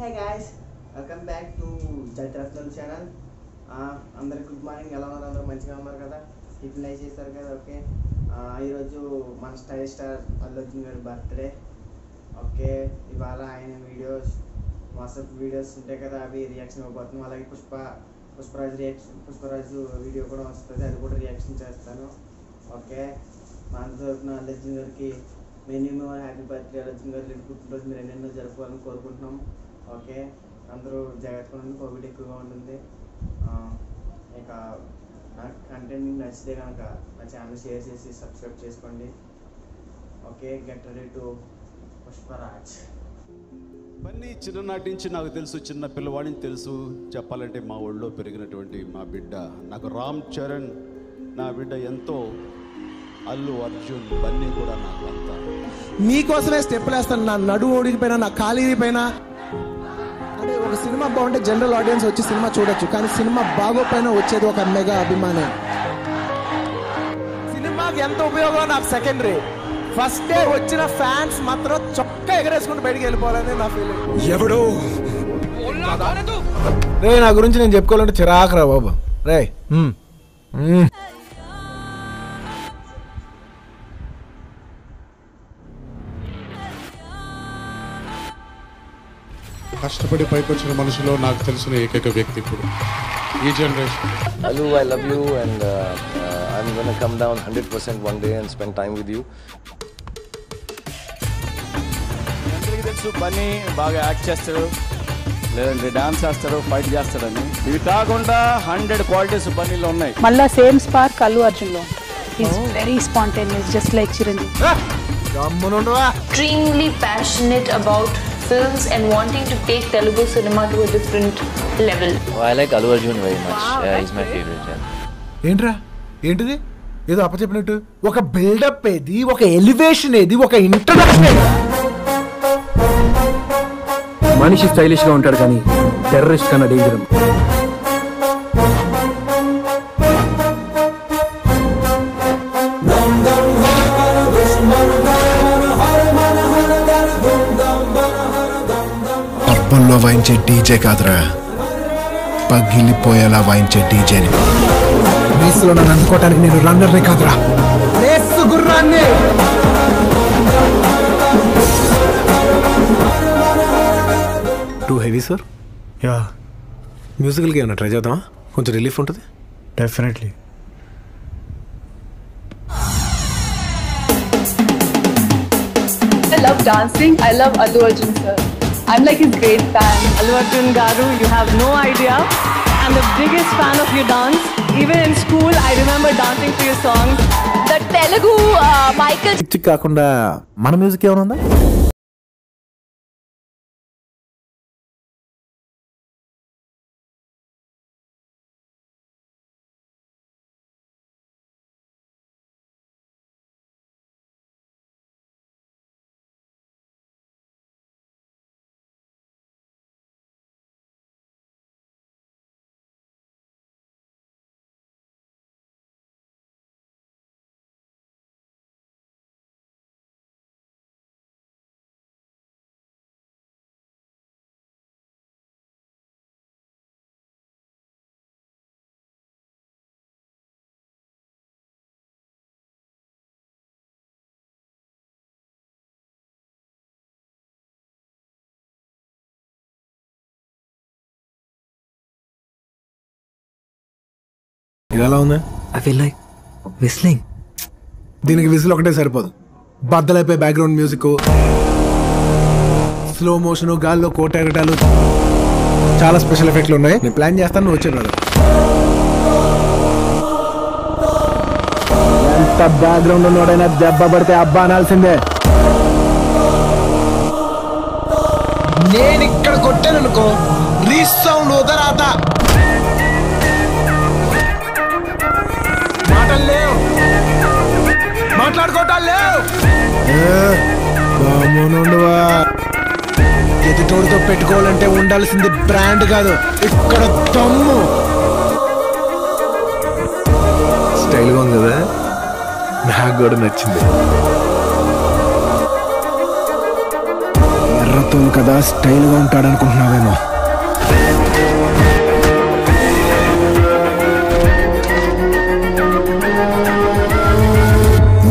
Hey guys, welcome back to Jaitrasnal channel. అందరికి good morning. ఎలా ఉన్నారు? అందరూ మంచిగా ఉన్నారు కదా? టిఫిన్ అయి చేస్తారు కదా? ఓకే. ఈరోజు మన స్టైల్ స్టార్ అల్లు అర్జున్ గారి బర్త్డే. ఓకే, ఇవాళ ఆయన వీడియోస్ వాట్సాప్ వీడియోస్ ఉంటాయి కదా, అవి రియాక్షన్ ఇవ్వబోతున్నాం. అలాగే పుష్పరాజు వీడియో కూడా వస్తుంది, అది కూడా రియాక్షన్ చేస్తాను. ఓకే, మా అందరి తరపున అల్లు అర్జున్ గారికి many more happy birthday. Allu Arjun గారి పుట్టినరోజు మీరు ఎన్నెన్నో జరుపుకోవాలని కోరుకుంటున్నాం. ఓకే, అందరూ జాగ్రత్తగా ఉండండి, కోవిడ్ ఎక్కువగా ఉంటుంది. ఇక నా కంటెంట్ మీకు నచ్చితే కనుక నా ఛానల్ షేర్ చేసి సబ్స్క్రైబ్ చేసుకోండి. Okay, get ready to Pushparaj. Bunny చిన్ననాటి నుంచి నాకు తెలుసు, చిన్న పిల్లవాడిని తెలుసు. చెప్పాలంటే మా ఊళ్ళో పెరిగినటువంటి మా బిడ్డ, నాకు రామ్ చరణ్ నా బిడ్డ ఎంతో, అల్లు అర్జున్ బన్నీ కూడా నాకు అంతా. మీకోసమే స్టెప్పులు వేస్తాను, నా నడుము ఓడిపోయినా, నా కాలు ఇరిగిపోయినా. అంటే ఒక సినిమా బాగుంటే జనరల్ ఆడియన్స్ వచ్చి సినిమా చూడొచ్చు, కానీ సినిమా బాగోపోయినా వచ్చేది ఒక మెగా అభిమాని. సినిమాకి ఎంత ఉపయోగం నాకు సెకండరీ. ఫస్ట్ డే వచ్చిన ఫ్యాన్స్ మాత్రం చొక్కా ఎగరేసుకుంటూ బయటికి వెళ్ళిపోవాలని నా ఫీలింగ్. ఎవడు రే నా గురించి నేను చెప్పుకోవాలంటే చిరాకురా బాబు. రే కష్టపడి పైకొచ్చిన మనుషులో నాకు తెలిసిన ఏకైక వ్యక్తి ఇప్పుడు ఈ generation. Allu, I love you and I'm gonna come down 100% one day and spend time with you. అందరికీ తెలుసు బన్నీ బాగా యాక్ట్ చేస్తాడు, లేదంటే డాన్స్ చేస్తాడు, ఫైట్ చేస్తాడని. ఇవి కాకుండా 100 క్వాలిటీస్ బన్నీలో ఉన్నాయి. మళ్ళా సేమ్ స్పార్క్ అల్లు అర్జున్ లో. Is very spontaneous, just like Chiranjeevi. Extremely passionate about films and wanting to take Telugu cinema to a different level. Oh, I like Allu Arjun very much. Yeah, he's my favorite. ఏంట్రా ఏంటిది? ఏదో అప్పచెప్పినట్టు ఒక buildup ఏది, ఒక elevation ఏది, ఒక introduction ఏది? మనిషి స్టైలిష్ గా ఉంటాడు కానీ టెర్రరిస్ట్ కన్నా డేంజర్. పబ్బుల్లో వాయించే డీజే కాదురా, పగిలిపోయేలా వాయించే డీజేని. రేసులో నన్ను అందుకోవటానికి నేను రన్నర్నే కాదురా, రేసు గుర్రాన్ని. Too heavy sir? యా, మ్యూజికల్గా ఏమైనా ట్రై చేద్దామా? కొంచెం రిలీఫ్ ఉంటుంది. Definitely. I love dancing. I love Allu Arjun sir. I'm like his great fan. Allu Arjun garu, you have no idea. I'm the biggest fan of your dance. Even in school, I remember dancing to your songs. The Telugu Michael. చిక్ కాకుండా మన music ఏమైనా ఉందా? ఇది ఎలా ఉంది? I feel like whistling. దీనికి whistle ఒకటే సరిపోదు, బద్దలైపోయి బ్యాక్గ్రౌండ్ మ్యూజిక్, స్లో మోషన్, గాల్లో కోట ఎగటాలు, చాలా స్పెషల్ ఎఫెక్ట్లు ఉన్నాయి. నేను ప్లాన్ చేస్తాను, నువ్వు వచ్చే బ్రదర్. ఎంత బ్యాక్గ్రౌండ్ ఉన్నోడైనా దెబ్బ పడితే అబ్బా అనాల్సిందే. నేను ఇక్కడ కొట్టాను అనుకో, రీసౌండ్ వదరాత. మాట్లాడుకోవటాలు లేవు. ఎదుటోడితో పెట్టుకోవాలంటే ఉండాల్సింది బ్రాండ్ కాదు, ఇక్కడ తమ్ము. స్టైల్గా ఉంది కదా, నాకు కూడా నచ్చింది. ఎర్రతో కార్టూన్ కదా స్టైల్గా ఉంటాడు అనుకుంటున్నావేమో.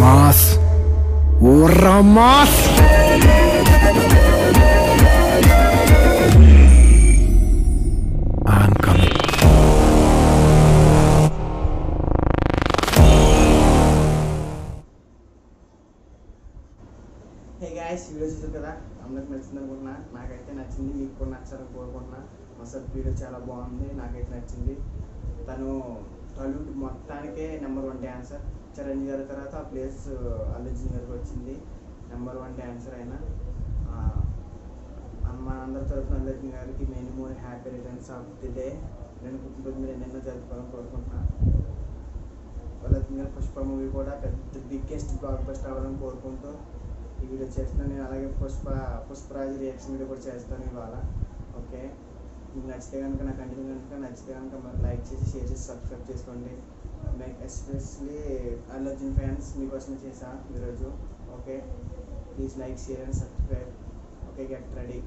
మాస్ ఓర్రా mass. I'm coming. Hey guys, video చూసారు కదా, అందరికి నచ్చింది అనుకుంటున్నా. నాకైతే నచ్చింది, మీకు కూడా నచ్చాలని కోరుకుంటున్నా. మా సార్ వీడియో చాలా బాగుంది, నాకైతే నచ్చింది. తను టాలీవుడ్ మొత్తానికే నెంబర్ 1 డ్యాన్సర్. చిరంజీవి గారి తర్వాత ఆ ప్లేస్ అల్లు అర్జున్ గారికి వచ్చింది. నెంబర్ 1 డ్యాన్సర్ అయినా మా అందరి తరఫున అల్లు అర్జున్ గారికి many more happy returns of the day. నేను పుట్టినరోజు మీరు ఎన్నెన్నో జరుపుకోవాలని కోరుకుంటున్నా. అల్లు అర్జున్ గారి పుష్ప మూవీ కూడా పెద్ద బిగ్గెస్ట్ బ్లాక్ బస్టర్ అవ్వాలని కోరుకుంటూ ఈ వీడియో చేస్తున్నాను. నేను అలాగే పుష్పరాజ్ రియాక్షన్ వీడియో కూడా చేస్తాను ఇవాళ. ఓకే, మీకు నచ్చితే కనుక, నా కంటెంట్ కనుక నచ్చితే కనుక మరి లైక్ చేసి, షేర్ చేసి, సబ్స్క్రైబ్ చేసుకోండి. ఎస్పెషల్లీ అల్లు అర్జున్ ఫ్యాన్స్ మీకోసమే చేశాను ఈరోజు. Okay, please like, share and subscribe. Okay, get ready.